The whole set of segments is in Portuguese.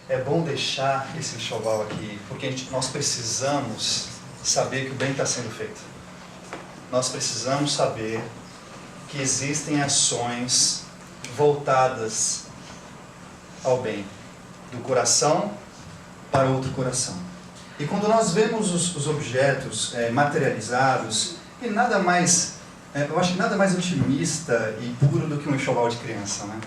É bom deixar esse enxoval aqui, porque nós precisamos saber que o bem está sendo feito. Nós precisamos saber que existem ações voltadas ao bem, do coração para outro coração. E quando nós vemos os objetos materializados, e nada mais, eu acho que nada mais otimista e puro do que um enxoval de criança, né?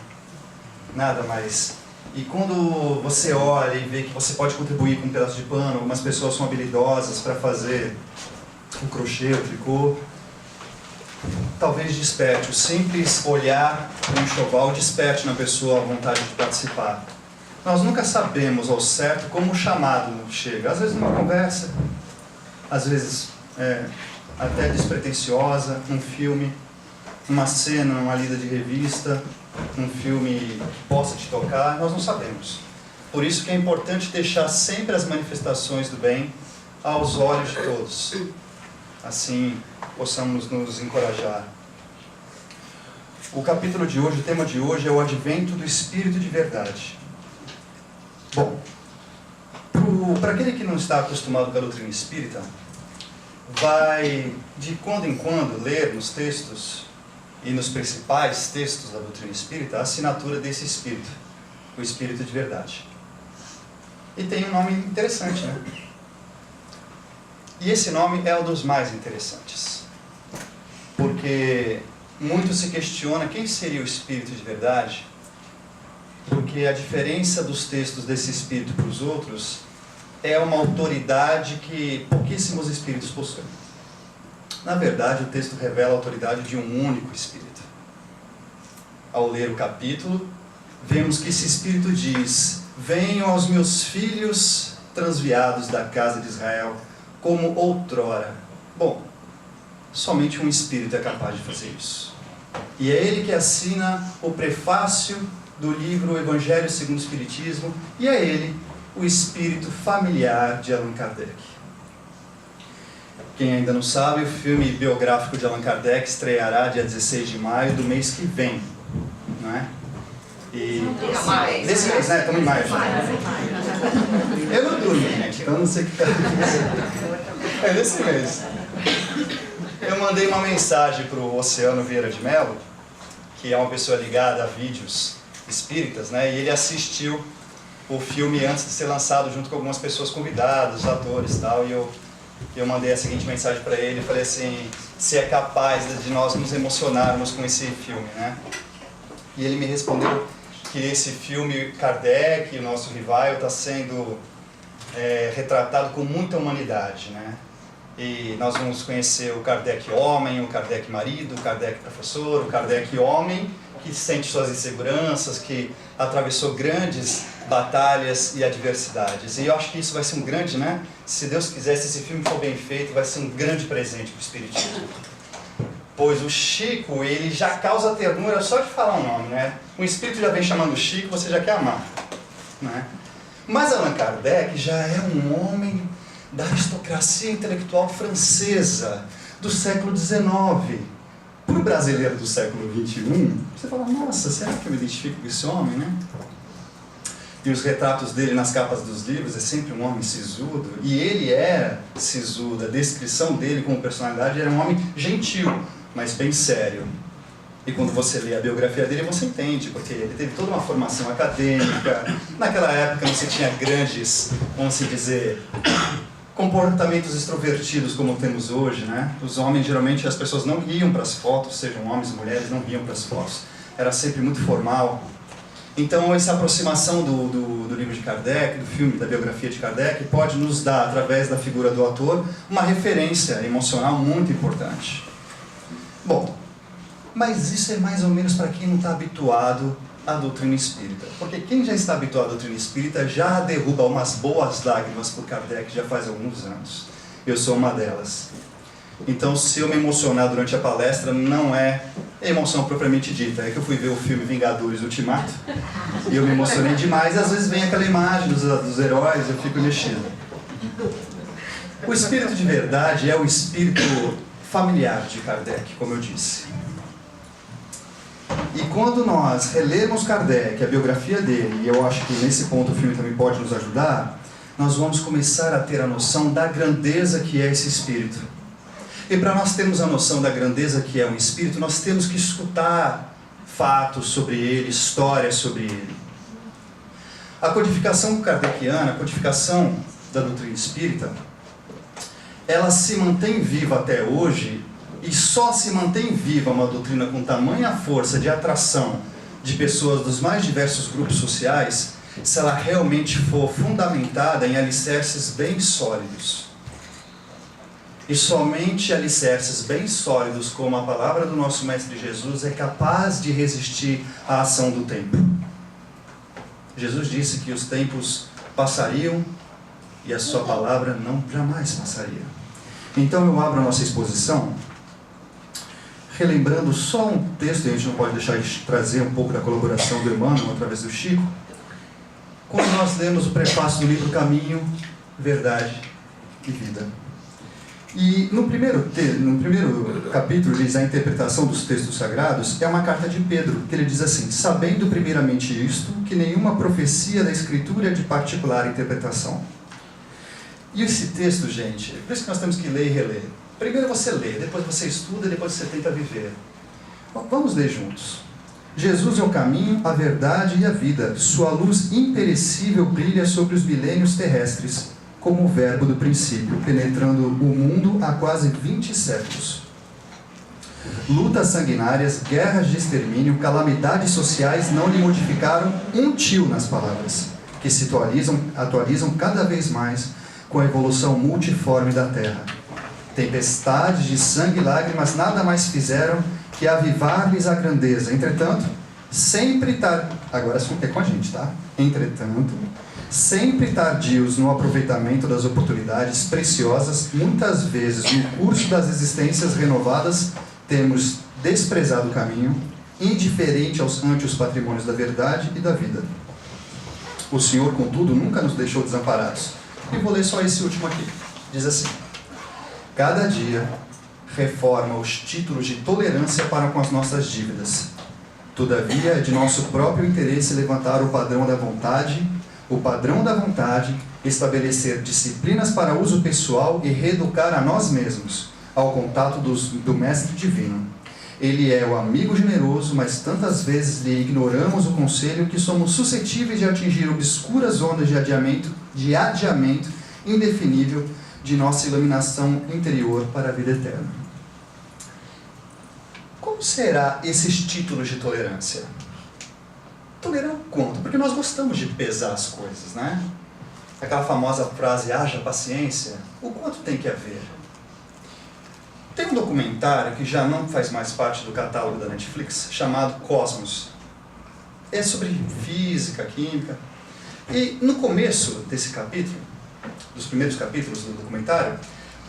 Nada mais. E quando você olha e vê que você pode contribuir com um pedaço de pano, algumas pessoas são habilidosas para fazer o crochê, o tricô, talvez desperte, o simples olhar para um enxoval desperte na pessoa a vontade de participar. Nós nunca sabemos ao certo como o chamado chega. Às vezes numa conversa, às vezes até despretensiosa, um filme, uma cena, uma lida de revista, um filme que possa te tocar, nós não sabemos. Por isso que é importante deixar sempre as manifestações do bem aos olhos de todos. Assim possamos nos encorajar. O capítulo de hoje, o tema de hoje é o advento do Espírito de verdade. Bom, para aquele que não está acostumado com a doutrina espírita, vai de quando em quando ler nos textos e nos principais textos da doutrina espírita a assinatura desse Espírito, o Espírito de verdade. E tem um nome interessante, né? E esse nome é um dos mais interessantes, porque muito se questiona quem seria o Espírito de verdade, porque a diferença dos textos desse Espírito para os outros é uma autoridade que pouquíssimos Espíritos possuem. Na verdade, o texto revela a autoridade de um único Espírito. Ao ler o capítulo, vemos que esse Espírito diz: venham aos meus filhos transviados da casa de Israel, como outrora. Bom, somente um Espírito é capaz de fazer isso. E é ele que assina o prefácio do livro Evangelho segundo o Espiritismo, e é ele o espírito familiar de Allan Kardec. Quem ainda não sabe, o filme biográfico de Allan Kardec estreará dia 16 de maio do mês que vem, não é? Desse mês, né? Estamos em maio já. Eu não durmo, gente, então não sei o que é desse mês. Eu mandei uma mensagem para o Oceano Vieira de Mello, que é uma pessoa ligada a vídeos espíritas, né? E ele assistiu o filme antes de ser lançado junto com algumas pessoas convidadas, atores e tal, e eu mandei a seguinte mensagem para ele, falei assim: se é capaz de nós nos emocionarmos com esse filme, né? E ele me respondeu que esse filme, Kardec, o nosso revival, está sendo retratado com muita humanidade, né? E nós vamos conhecer o Kardec homem, o Kardec marido, o Kardec professor, o Kardec homem, que sente suas inseguranças, que atravessou grandes batalhas e adversidades. E eu acho que isso vai ser um grande, né? Se Deus quiser, se esse filme for bem feito, vai ser um grande presente para o Espiritismo. Pois o Chico, ele já causa ternura só de falar o nome, né? Um espírito já vem chamando o Chico, você já quer amar, né? Mas Allan Kardec já é um homem da aristocracia intelectual francesa do século XIX. Para o brasileiro do século XXI, você fala: nossa, será que eu me identifico com esse homem, né? E os retratos dele nas capas dos livros é sempre um homem sisudo, e ele era sisudo. A descrição dele como personalidade era um homem gentil, mas bem sério. E quando você lê a biografia dele, você entende, porque ele teve toda uma formação acadêmica. Naquela época não se tinha grandes, vamos se dizer, comportamentos extrovertidos como temos hoje, né? Os homens, geralmente, as pessoas não iam para as fotos, sejam homens ou mulheres, não iam para as fotos. Era sempre muito formal. Então, essa aproximação do livro de Kardec, do filme, da biografia de Kardec, pode nos dar, através da figura do ator, uma referência emocional muito importante. Bom, mas isso é mais ou menos para quem não está habituado à doutrina espírita. Porque quem já está habituado à doutrina espírita já derruba umas boas lágrimas por Kardec já faz alguns anos. Eu sou uma delas. Então, se eu me emocionar durante a palestra, não é emoção propriamente dita. É que eu fui ver o filme Vingadores Ultimato e eu me emocionei demais, e às vezes vem aquela imagem dos heróis e eu fico mexido. O espírito de verdade é o espírito familiar de Kardec, como eu disse. E quando nós relermos Kardec, a biografia dele, e eu acho que nesse ponto o filme também pode nos ajudar, nós vamos começar a ter a noção da grandeza que é esse espírito. E para nós termos a noção da grandeza que é um espírito, nós temos que escutar fatos sobre ele, histórias sobre ele. A codificação kardeciana, a codificação da doutrina espírita, ela se mantém viva até hoje, e só se mantém viva uma doutrina com tamanha força de atração de pessoas dos mais diversos grupos sociais, se ela realmente for fundamentada em alicerces bem sólidos. E somente alicerces bem sólidos, como a palavra do nosso Mestre Jesus, é capaz de resistir à ação do tempo. Jesus disse que os tempos passariam e a sua palavra não jamais passaria. Então eu abro a nossa exposição relembrando só um texto, e a gente não pode deixar de trazer um pouco da colaboração do Emmanuel através do Chico, quando nós lemos o prefácio do livro Caminho, Verdade e Vida. E no primeiro capítulo, diz a interpretação dos textos sagrados, é uma carta de Pedro, que ele diz assim: sabendo primeiramente isto, que nenhuma profecia da Escritura é de particular interpretação. E esse texto, gente, por isso que nós temos que ler e reler. Primeiro você lê, depois você estuda, depois você tenta viver. Vamos ler juntos. Jesus é o caminho, a verdade e a vida. Sua luz imperecível brilha sobre os milênios terrestres, como o verbo do princípio, penetrando o mundo há quase 20 séculos. Lutas sanguinárias, guerras de extermínio, calamidades sociais não lhe modificaram um tio nas palavras, que se atualizam cada vez mais com a evolução multiforme da Terra. Tempestades de sangue e lágrimas nada mais fizeram que avivar-lhes a grandeza. Entretanto, agora é com a gente, tá? Entretanto, sempre tardios no aproveitamento das oportunidades preciosas, muitas vezes no curso das existências renovadas, temos desprezado o caminho, indiferente ante os patrimônios da verdade e da vida. O Senhor, contudo, nunca nos deixou desamparados. E vou ler só esse último aqui. Diz assim: cada dia reforma os títulos de tolerância para com as nossas dívidas. Todavia, é de nosso próprio interesse levantar o padrão da vontade, estabelecer disciplinas para uso pessoal e reeducar a nós mesmos ao contato do Mestre Divino. Ele é o amigo generoso, mas tantas vezes lhe ignoramos o conselho que somos suscetíveis de atingir obscuras ondas de adiamento indefinível de nossa iluminação interior para a vida eterna. Como será esses títulos de tolerância? Tolerar o quanto? Porque nós gostamos de pesar as coisas, né? Aquela famosa frase, haja paciência, o quanto tem que haver? Tem um documentário que já não faz mais parte do catálogo da Netflix, chamado Cosmos. É sobre física, química. E no começo desse capítulo, dos primeiros capítulos do documentário,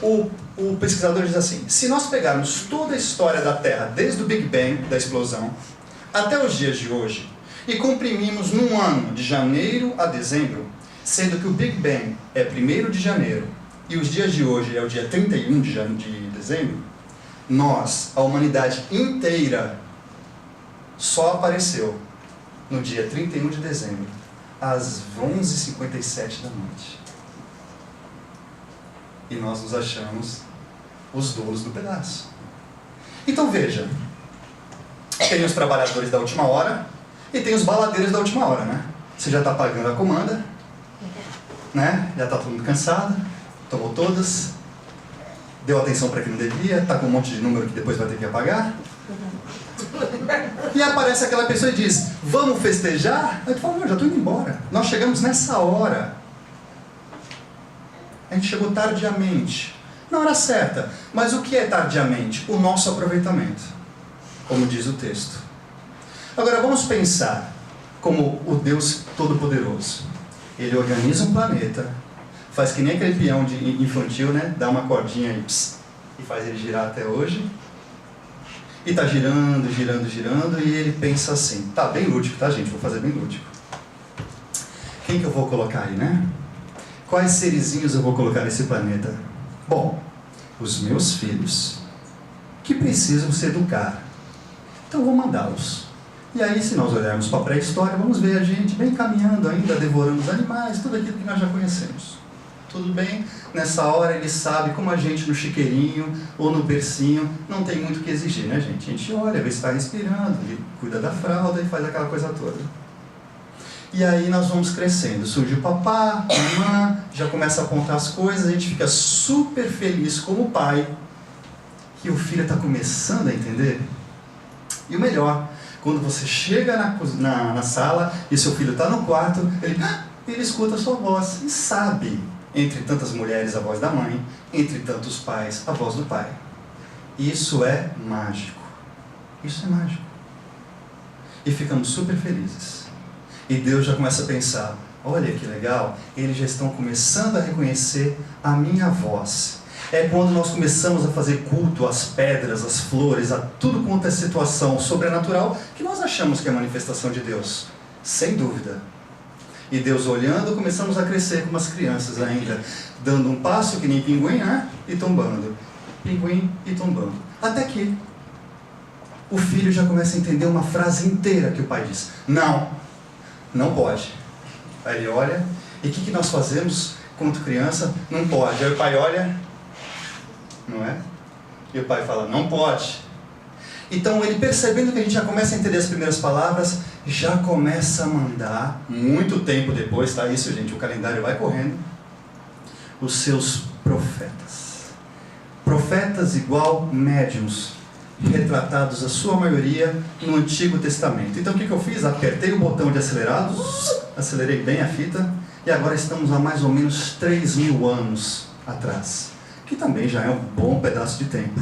o pesquisador diz assim: se nós pegarmos toda a história da Terra, desde o Big Bang, da explosão, até os dias de hoje, e comprimimos num ano, de janeiro a dezembro, sendo que o Big Bang é 1º de janeiro, e os dias de hoje é o dia 31 de dezembro, nós, a humanidade inteira, só apareceu no dia 31 de dezembro, às 11h57 da noite. E nós nos achamos os donos do pedaço. Então veja, tem os trabalhadores da última hora e tem os baladeiros da última hora, né? Você já está pagando a comanda, né? Já está todo mundo cansado, tomou todas, deu atenção para quem não devia, está com um monte de número que depois vai ter que apagar. E aparece aquela pessoa e diz: vamos festejar? Aí tu fala: não, já estou indo embora. Nós chegamos nessa hora. A gente chegou tardiamente. Na hora certa. Mas o que é tardiamente? O nosso aproveitamento, como diz o texto. Agora vamos pensar como o Deus Todo-Poderoso. Ele organiza um planeta, faz que nem aquele peão infantil, né? Dá uma cordinha e faz ele girar até hoje. E está girando, girando, girando, e ele pensa assim: tá bem lúdico, tá, gente? Vou fazer bem lúdico. Quem que eu vou colocar aí, né? Quais serizinhos eu vou colocar nesse planeta? Bom, os meus filhos, que precisam se educar. Então eu vou mandá-los. E aí, se nós olharmos para a pré-história, vamos ver a gente bem caminhando ainda, devorando os animais, tudo aquilo que nós já conhecemos. Tudo bem, nessa hora ele sabe, como a gente no chiqueirinho ou no bercinho, não tem muito o que exigir, né, gente? A gente olha, vê se está respirando, ele cuida da fralda e faz aquela coisa toda. E aí nós vamos crescendo, surge o papá, a mamã, já começa a apontar as coisas, a gente fica super feliz como pai, que o filho está começando a entender. E o melhor, quando você chega na sala e seu filho está no quarto, ele escuta a sua voz e sabe, entre tantas mulheres, a voz da mãe, entre tantos pais, a voz do pai. Isso é mágico. Isso é mágico. E ficamos super felizes. E Deus já começa a pensar, olha que legal, eles já estão começando a reconhecer a minha voz. É quando nós começamos a fazer culto às pedras, às flores, a tudo quanto é situação sobrenatural, que nós achamos que é manifestação de Deus. Sem dúvida. E Deus olhando, começamos a crescer como as crianças ainda, dando um passo que nem pinguim, e tombando. Pinguim e tombando. Até que o filho já começa a entender uma frase inteira que o pai diz. Não pode. Aí ele olha, e o que nós fazemos quando criança? Não pode. Aí o pai olha, não é? E o pai fala, não pode. Então ele, percebendo que a gente já começa a entender as primeiras palavras, já começa a mandar, muito tempo depois, tá isso, gente, o calendário vai correndo, os seus profetas. Profetas igual médiuns, retratados a sua maioria no Antigo Testamento. Então o que eu fiz? Apertei o botão de acelerado, acelerei bem a fita, e agora estamos há mais ou menos 3.000 anos atrás, que também já é um bom pedaço de tempo.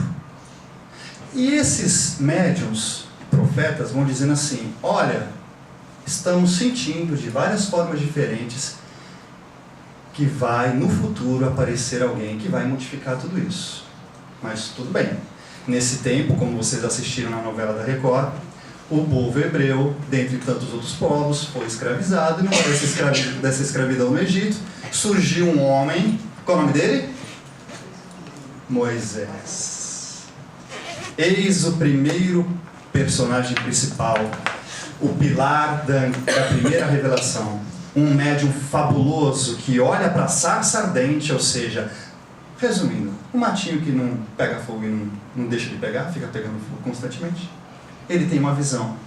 E esses médiuns, profetas, vão dizendo assim, olha, estamos sentindo de várias formas diferentes que vai no futuro aparecer alguém que vai modificar tudo isso. Mas tudo bem. Nesse tempo, como vocês assistiram na novela da Record, o povo hebreu, dentre tantos outros povos, foi escravizado, e numa dessa escravidão no Egito, surgiu um homem, qual é o nome dele? Moisés. Eis o primeiro personagem principal, o pilar da primeira revelação. Um médium fabuloso que olha para a sarça ardente, ou seja, resumindo, um matinho que não pega fogo e não deixa de pegar, fica pegando fogo constantemente. Ele tem uma visão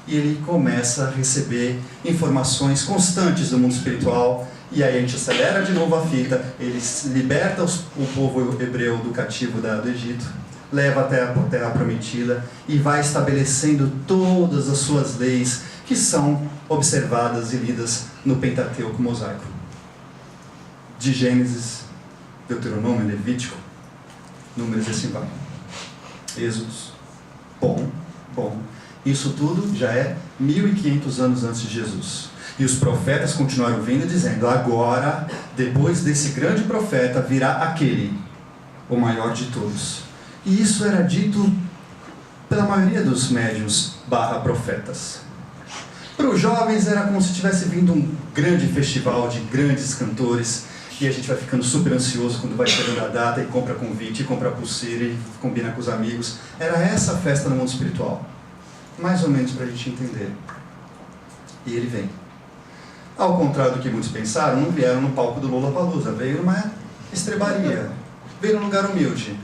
e ele começa a receber informações constantes do mundo espiritual, e aí a gente acelera de novo a fita, ele liberta o povo hebreu do cativo do Egito, leva até a terra prometida e vai estabelecendo todas as suas leis que são observadas e lidas no Pentateuco mosaico. De Gênesis, Deuteronômio, Levítico, Números e assim vai. Êxodos. Bom. Isso tudo já é 1.500 anos antes de Jesus. E os profetas continuaram vindo dizendo, agora, depois desse grande profeta, virá aquele, o maior de todos. E isso era dito pela maioria dos médiuns / profetas. Para os jovens era como se tivesse vindo um grande festival de grandes cantores, e a gente vai ficando super ansioso quando vai chegando a data e compra convite, e compra pulseira e combina com os amigos. Era essa a festa no mundo espiritual. Mais ou menos para a gente entender. E ele vem. Ao contrário do que muitos pensaram, não vieram no palco do Lollapalooza, veio numa estrebaria, veio num lugar humilde.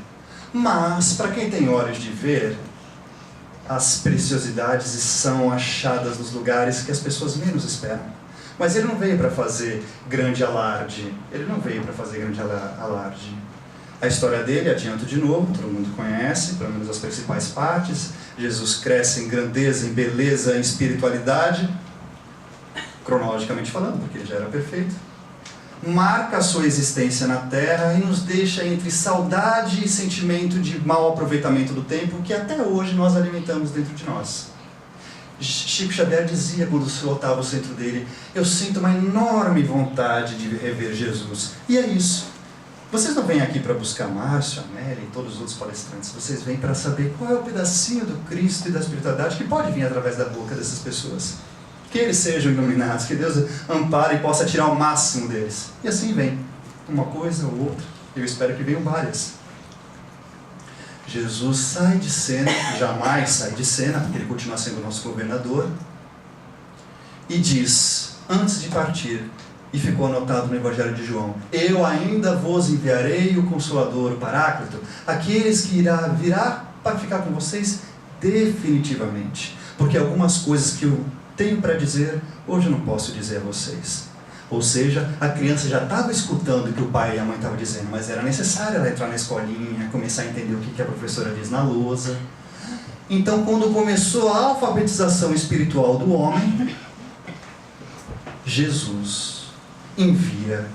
Mas, para quem tem olhos de ver, as preciosidades são achadas nos lugares que as pessoas menos esperam. Mas ele não veio para fazer grande alarde. A história dele, adianto de novo, todo mundo conhece, pelo menos as principais partes. Jesus cresce em grandeza, em beleza, em espiritualidade, cronologicamente falando, porque ele já era perfeito. Marca a sua existência na Terra e nos deixa entre saudade e sentimento de mau aproveitamento do tempo que até hoje nós alimentamos dentro de nós. Chico Xavier dizia quando se lotava o centro dele, eu sinto uma enorme vontade de rever Jesus. E é isso. Vocês não vêm aqui para buscar Márcio, Amélia e todos os outros palestrantes. Vocês vêm para saber qual é o pedacinho do Cristo e da espiritualidade que pode vir através da boca dessas pessoas. Que eles sejam iluminados, que Deus ampare e possa tirar o máximo deles. E assim vem, uma coisa ou outra. Eu espero que venham várias. Jesus sai de cena, jamais sai de cena, porque ele continua sendo o nosso governador, e diz, antes de partir, e ficou anotado no Evangelho de João: eu ainda vos enviarei o Consolador, o Paráclito, aqueles que virá para ficar com vocês definitivamente, porque algumas coisas que eu tenho para dizer, hoje eu não posso dizer a vocês. Ou seja, a criança já estava escutando o que o pai e a mãe estavam dizendo, mas era necessário ela entrar na escolinha, começar a entender o que a professora diz na lousa. Então, quando começou a alfabetização espiritual do homem, Jesus envia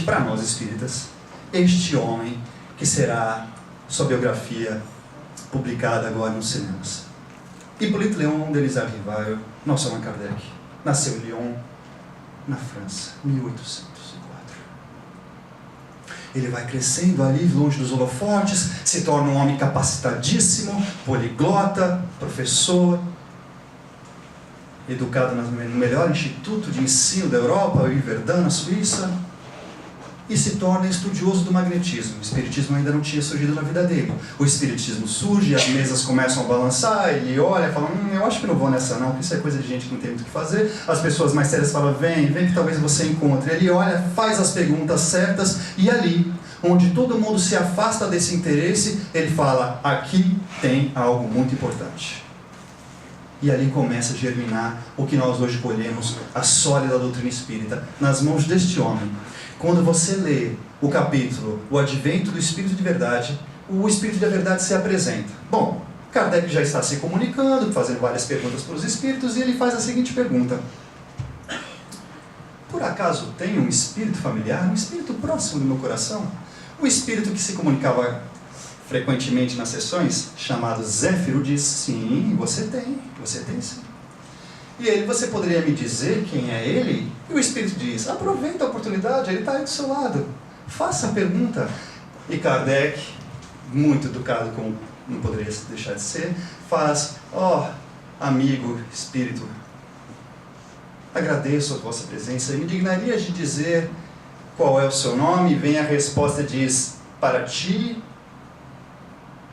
para nós espíritas este homem, que será sua biografia publicada agora nos cinemas. Hippolyte Léon Denis Rivail, nosso Allan Kardec, nasceu em Lyon, na França, 1804. Ele vai crescendo ali, longe dos holofotes, se torna um homem capacitadíssimo, poliglota, professor, educado no melhor instituto de ensino da Europa, o Verdun, na Suíça, e se torna estudioso do magnetismo. O espiritismo ainda não tinha surgido na vida dele. O espiritismo surge, as mesas começam a balançar, ele olha e fala: eu acho que não vou nessa não, porque isso é coisa de gente que não tem muito o que fazer. As pessoas mais sérias falam: vem que talvez você encontre. Ele olha, faz as perguntas certas, e ali, onde todo mundo se afasta desse interesse, ele fala: aqui tem algo muito importante. E ali começa a germinar o que nós hoje colhemos, a sólida doutrina espírita, nas mãos deste homem. Quando você lê o capítulo O Advento do Espírito de Verdade, o Espírito da Verdade se apresenta. Bom, Kardec já está se comunicando, fazendo várias perguntas para os espíritos, e ele faz a seguinte pergunta: por acaso tem um espírito familiar, um espírito próximo do meu coração? Um espírito que se comunicava frequentemente nas sessões, chamado Zéfiro, diz: sim, você tem sim. E ele: você poderia me dizer quem é ele? E o Espírito diz: aproveita a oportunidade, ele está aí do seu lado, faça a pergunta. E Kardec, muito educado como não poderia deixar de ser, faz: amigo Espírito, agradeço a vossa presença, me dignaria de dizer qual é o seu nome? E vem a resposta, diz: para ti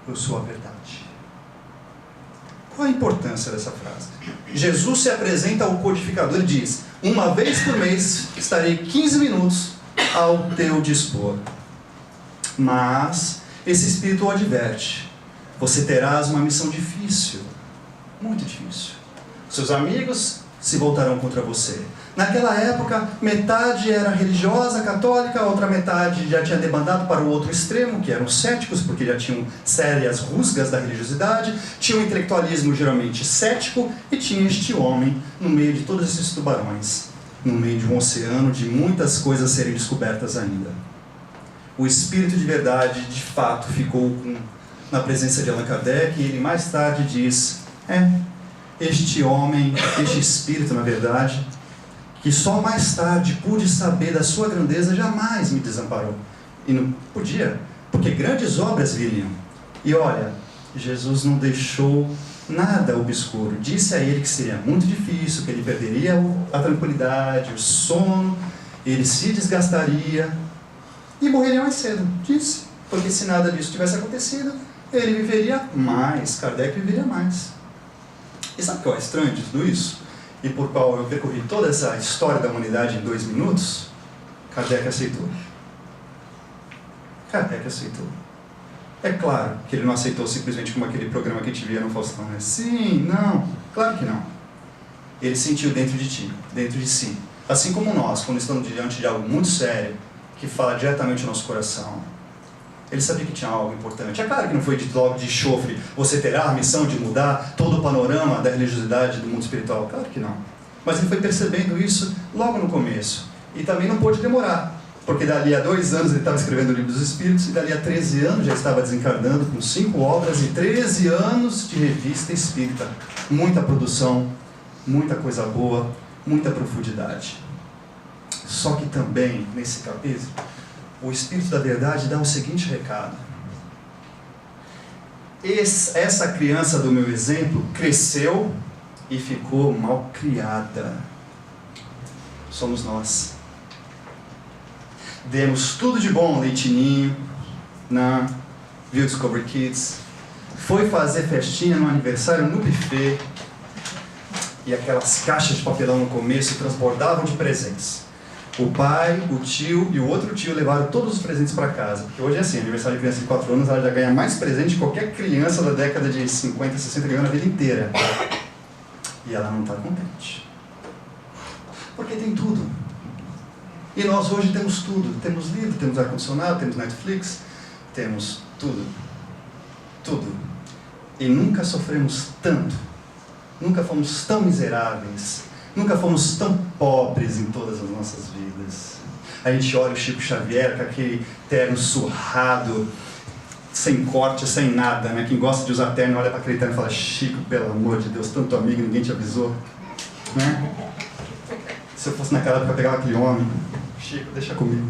eu sou a verdade. Qual a importância dessa frase? Jesus se apresenta ao codificador e diz: uma vez por mês estarei 15 minutos ao teu dispor. Mas esse Espírito o adverte: você terás uma missão difícil, muito difícil. Seus amigos se voltarão contra você. Naquela época, metade era religiosa, católica, a outra metade já tinha debandado para o outro extremo, que eram céticos, porque já tinham sérias rusgas da religiosidade, tinha um intelectualismo geralmente cético, e tinha este homem no meio de todos esses tubarões, no meio de um oceano de muitas coisas a serem descobertas ainda. O Espírito de Verdade, de fato, ficou na presença de Allan Kardec, e ele mais tarde diz: este homem, este Espírito, na verdade, que só mais tarde pude saber da sua grandeza, jamais me desamparou. E não podia, porque grandes obras viriam. E olha, Jesus não deixou nada obscuro. Disse a ele que seria muito difícil, que ele perderia a tranquilidade, o sono, ele se desgastaria e morreria mais cedo. Disse, porque se nada disso tivesse acontecido, ele viveria mais, Kardec viveria mais. E sabe o que é estranho de tudo isso? E por qual eu percorri toda essa história da humanidade em 2 minutos? Kardec aceitou. Kardec aceitou. É claro que ele não aceitou simplesmente como aquele programa que a gente via no Faustão, né? Sim, não, claro que não. Ele sentiu dentro de si. Assim como nós, quando estamos diante de algo muito sério, que fala diretamente ao nosso coração, ele sabia que tinha algo importante. É claro que não foi dito logo de chofre: você terá a missão de mudar todo o panorama da religiosidade do mundo espiritual. Claro que não. Mas ele foi percebendo isso logo no começo. E também não pôde demorar, porque dali a 2 anos ele estava escrevendo o Livro dos Espíritos, e dali a 13 anos já estava desencarnando com 5 obras e 13 anos de revista espírita. Muita produção, muita coisa boa, muita profundidade. Só que também, nesse capítulo, o Espírito da Verdade dá o seguinte recado: essa criança do meu exemplo cresceu e ficou mal criada. Somos nós. Demos tudo de bom, Leitinho, Viu Discovery Kids, foi fazer festinha no aniversário no buffet e aquelas caixas de papelão no começo transbordavam de presentes. O pai, o tio e o outro tio levaram todos os presentes para casa. Porque hoje é assim, aniversário de criança de 4 anos, ela já ganha mais presente que qualquer criança da década de 50, 60 ganhou na vida inteira. E ela não está contente. Porque tem tudo. E nós hoje temos tudo. Temos livro, temos ar-condicionado, temos Netflix, temos tudo. Tudo. E nunca sofremos tanto. Nunca fomos tão miseráveis. Nunca fomos tão pobres em todas as nossas vidas. A gente olha o Chico Xavier com aquele terno surrado, sem corte, sem nada, né? Quem gosta de usar terno olha para aquele terno e fala: Chico, pelo amor de Deus, tanto amigo, ninguém te avisou, né? Se eu fosse naquela época eu pegava aquele homem: Chico, deixa comigo.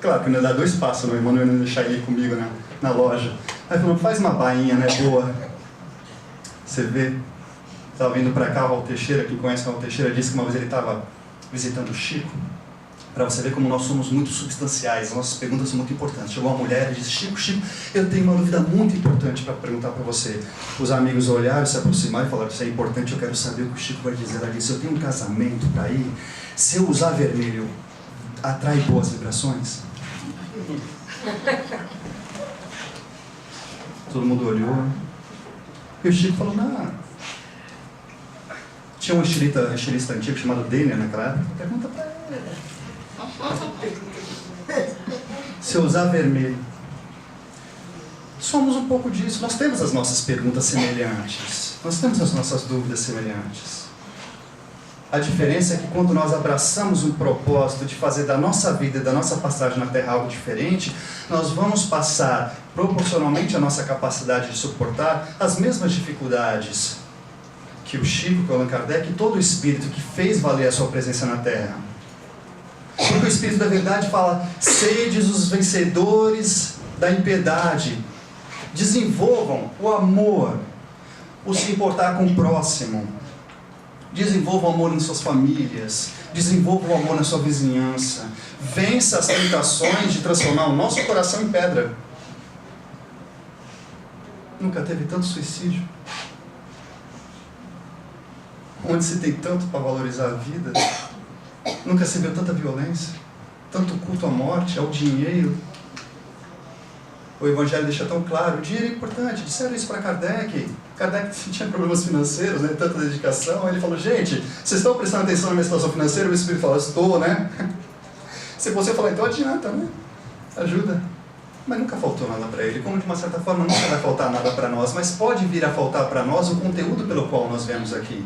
Claro que não ia dar 2 passos, meu irmão não ia deixar ele ir comigo na loja. Aí falou: faz uma bainha, né, boa. Você vê. Estava vindo para cá, o Raul Teixeira, quem conhece o Raul Teixeira, disse que uma vez ele estava visitando o Chico, para você ver como nós somos muito substanciais, nossas perguntas são muito importantes. Chegou uma mulher e disse: Chico, eu tenho uma dúvida muito importante para perguntar para você. Os amigos olharam, se aproximaram e falaram: isso é importante, eu quero saber o que o Chico vai dizer. Ela disse: eu tenho um casamento para ir, se eu usar vermelho, atrai boas vibrações? Todo mundo olhou, e o Chico falou: não. Tinha um estilista antigo chamado Denner naquela época. Pergunta para ele. Se eu usar vermelho. Somos um pouco disso. Nós temos as nossas perguntas semelhantes. Nós temos as nossas dúvidas semelhantes. A diferença é que quando nós abraçamos um propósito de fazer da nossa vida e da nossa passagem na Terra algo diferente, nós vamos passar proporcionalmente à nossa capacidade de suportar as mesmas dificuldades que o Chico, que o Allan Kardec, e todo o Espírito que fez valer a sua presença na Terra. Porque o Espírito da Verdade fala: sedes os vencedores da impiedade. Desenvolvam o amor, o se importar com o próximo. Desenvolvam o amor em suas famílias. Desenvolvam o amor na sua vizinhança. Vença as tentações de transformar o nosso coração em pedra. Nunca teve tanto suicídio. Onde se tem tanto para valorizar a vida, nunca se viu tanta violência, tanto culto à morte, ao dinheiro. O Evangelho deixa tão claro: o dinheiro é importante. Disseram isso para Kardec. Kardec tinha problemas financeiros, né? Tanta dedicação. Aí ele falou: gente, vocês estão prestando atenção na minha situação financeira? O Espírito falou: estou, né? Se você falar, então adianta, né? Ajuda. Mas nunca faltou nada para ele, como de uma certa forma nunca vai faltar nada para nós, mas pode vir a faltar para nós o conteúdo pelo qual nós viemos aqui.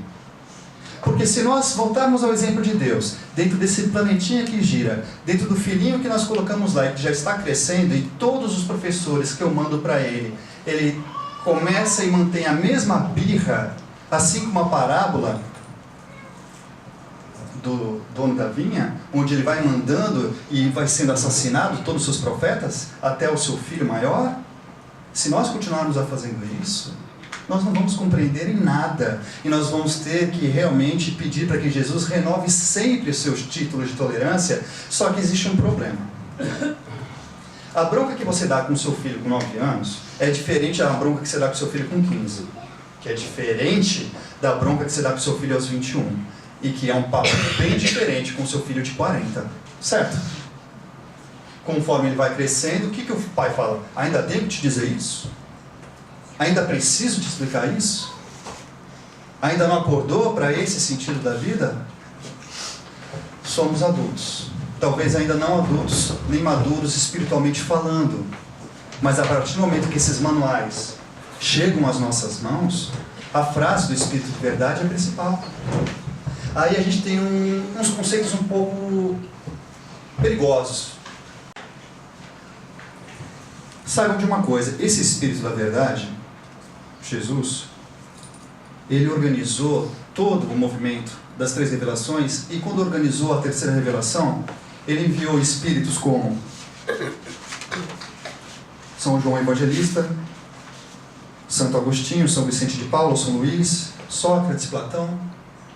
Porque se nós voltarmos ao exemplo de Deus, dentro desse planetinha que gira, dentro do filhinho que nós colocamos lá e que já está crescendo, e todos os professores que eu mando para ele começa e mantém a mesma birra, assim como a parábola do dono da vinha, onde ele vai mandando e vai sendo assassinado todos os seus profetas, até o seu filho maior. Se nós continuarmos a fazendo isso, nós não vamos compreender em nada, e nós vamos ter que realmente pedir para que Jesus renove sempre os seus títulos de tolerância. Só que existe um problema. A bronca que você dá com o seu filho com 9 anos é diferente da bronca que você dá com o seu filho com 15, que é diferente da bronca que você dá com o seu filho aos 21, e que é um papo bem diferente com o seu filho de 40, certo? Conforme ele vai crescendo, o que o pai fala? Ainda tenho que te dizer isso? Ainda preciso te explicar isso? Ainda não acordou para esse sentido da vida? Somos adultos. Talvez ainda não adultos, nem maduros espiritualmente falando. Mas a partir do momento que esses manuais chegam às nossas mãos, a frase do Espírito de Verdade é a principal. Aí a gente tem uns conceitos um pouco perigosos. Saibam de uma coisa: esse Espírito da Verdade, Jesus, ele organizou todo o movimento das 3 revelações, e quando organizou a 3ª revelação, ele enviou espíritos como São João Evangelista, Santo Agostinho, São Vicente de Paulo, São Luís, Sócrates, Platão.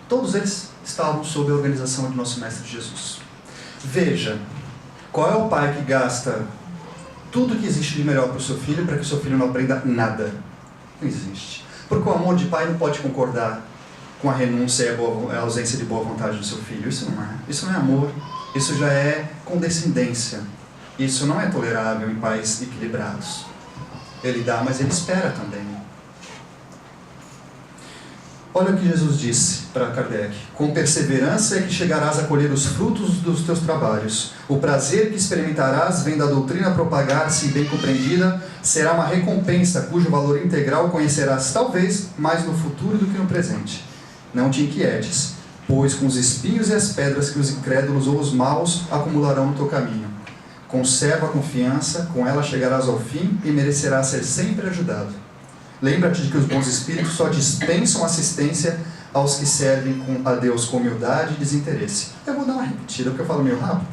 Todos eles estavam sob a organização de nosso Mestre Jesus. Veja, qual é o pai que gasta tudo que existe de melhor para o seu filho para que o seu filho não aprenda nada? Não existe. Porque o amor de pai não pode concordar com a renúncia e a ausência de boa vontade do seu filho. Isso não é. Isso não é amor. Isso já é condescendência. Isso não é tolerável em pais equilibrados. Ele dá, mas ele espera também. Olha o que Jesus disse para Kardec. Com perseverança é que chegarás a colher os frutos dos teus trabalhos. O prazer que experimentarás vem da doutrina propagar-se bem compreendida, será uma recompensa cujo valor integral conhecerás talvez mais no futuro do que no presente. Não te inquietes, pois com os espinhos e as pedras que os incrédulos ou os maus acumularão no teu caminho. Conserva a confiança, com ela chegarás ao fim e merecerás ser sempre ajudado. Lembra-te de que os bons espíritos só dispensam assistência aos que servem a Deus com humildade e desinteresse. Eu vou dar uma repetida, porque eu falo meio rápido.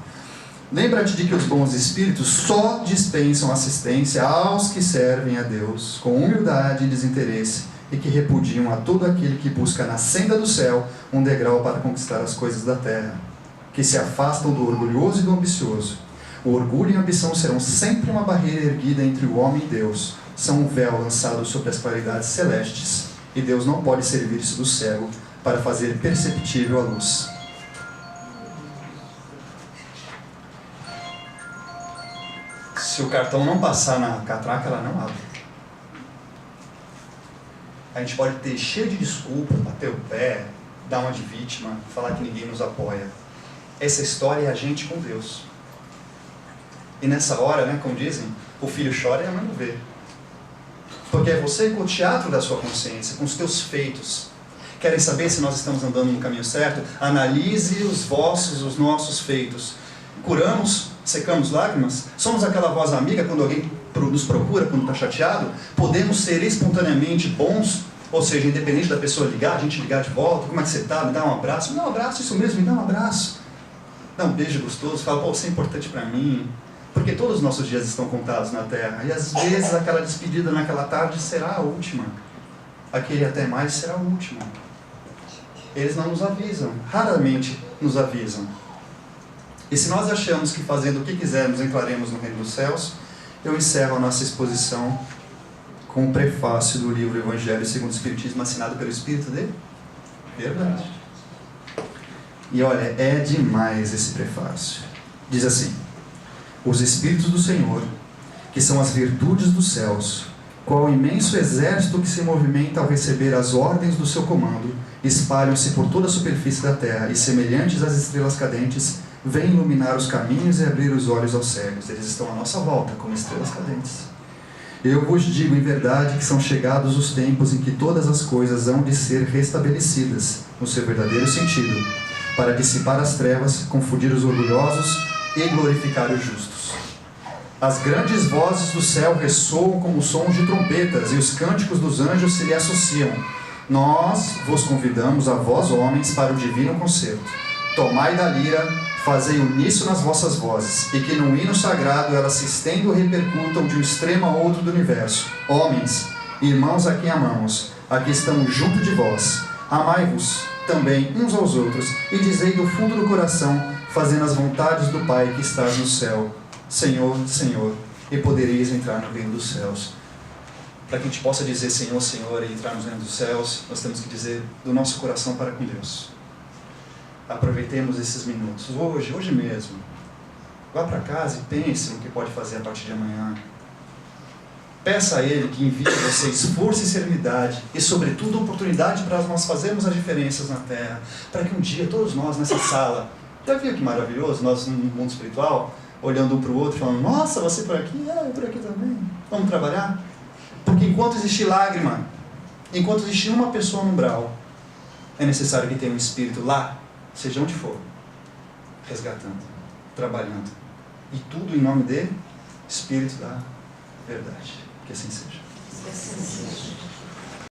Lembra-te de que os bons espíritos só dispensam assistência aos que servem a Deus com humildade e desinteresse e que repudiam a todo aquele que busca na senda do céu um degrau para conquistar as coisas da terra, que se afastam do orgulhoso e do ambicioso. O orgulho e a ambição serão sempre uma barreira erguida entre o homem e Deus. São um véu lançado sobre as claridades celestes, e Deus não pode servir-se do cego para fazer perceptível a luz. Se o cartão não passar na catraca, ela não abre. A gente pode ter cheio de desculpas, bater o pé, dar uma de vítima, falar que ninguém nos apoia. Essa história é a gente com Deus. E nessa hora, né, como dizem, o filho chora e a mãe não vê. Porque é você com o teatro da sua consciência, com os teus feitos. Querem saber se nós estamos andando no caminho certo? Analise os nossos feitos. Curamos, secamos lágrimas? Somos aquela voz amiga quando alguém nos procura, quando está chateado? Podemos ser espontaneamente bons? Ou seja, independente da pessoa ligar, a gente ligar de volta, como é que você está? Me dá um abraço. Me dá um abraço, isso mesmo, me dá um abraço. Dá um beijo gostoso, fala, pô, você é importante para mim. Porque todos os nossos dias estão contados na Terra. E às vezes aquela despedida naquela tarde será a última. Aquele até mais será a última. Eles não nos avisam. Raramente nos avisam. E se nós achamos que fazendo o que quisermos entraremos no reino dos céus, eu encerro a nossa exposição com o prefácio do livro Evangelho segundo o Espiritismo, assinado pelo Espírito de Verdade. E olha, é demais esse prefácio. Diz assim: os Espíritos do Senhor, que são as virtudes dos céus, qual imenso exército que se movimenta ao receber as ordens do seu comando, espalham-se por toda a superfície da terra e, semelhantes às estrelas cadentes, vêm iluminar os caminhos e abrir os olhos aos cegos. Eles estão à nossa volta, como estrelas cadentes. Eu vos digo em verdade que são chegados os tempos em que todas as coisas hão de ser restabelecidas, no seu verdadeiro sentido, para dissipar as trevas, confundir os orgulhosos e glorificar os justos. As grandes vozes do céu ressoam como sons de trompetas, e os cânticos dos anjos se lhe associam. Nós vos convidamos, a vós homens, para o divino concerto. Tomai da lira, fazei uníssono nas vossas vozes, e que num hino sagrado elas se estendam e repercutam de um extremo a outro do universo. Homens, irmãos a quem amamos, aqui estamos junto de vós. Amai-vos também uns aos outros, e dizei do fundo do coração, fazendo as vontades do Pai que estás no céu. Senhor, Senhor, e podereis entrar no reino dos céus. Para que a gente possa dizer Senhor, Senhor e entrar no reino dos céus, nós temos que dizer do nosso coração para com Deus. Aproveitemos esses minutos, hoje mesmo. Vá para casa e pense no que pode fazer a partir de amanhã. Peça a Ele que envie a você esforço e serenidade e, sobretudo, oportunidade para nós fazermos as diferenças na Terra, para que um dia todos nós nessa sala, já viu que maravilhoso, nós no mundo espiritual, olhando um para o outro, falando, nossa, você por aqui? Eu por aqui também. Vamos trabalhar? Porque enquanto existir lágrima, enquanto existir uma pessoa no umbral, é necessário que tenha um espírito lá, seja onde for, resgatando, trabalhando. E tudo em nome de Espírito da Verdade. Que assim seja.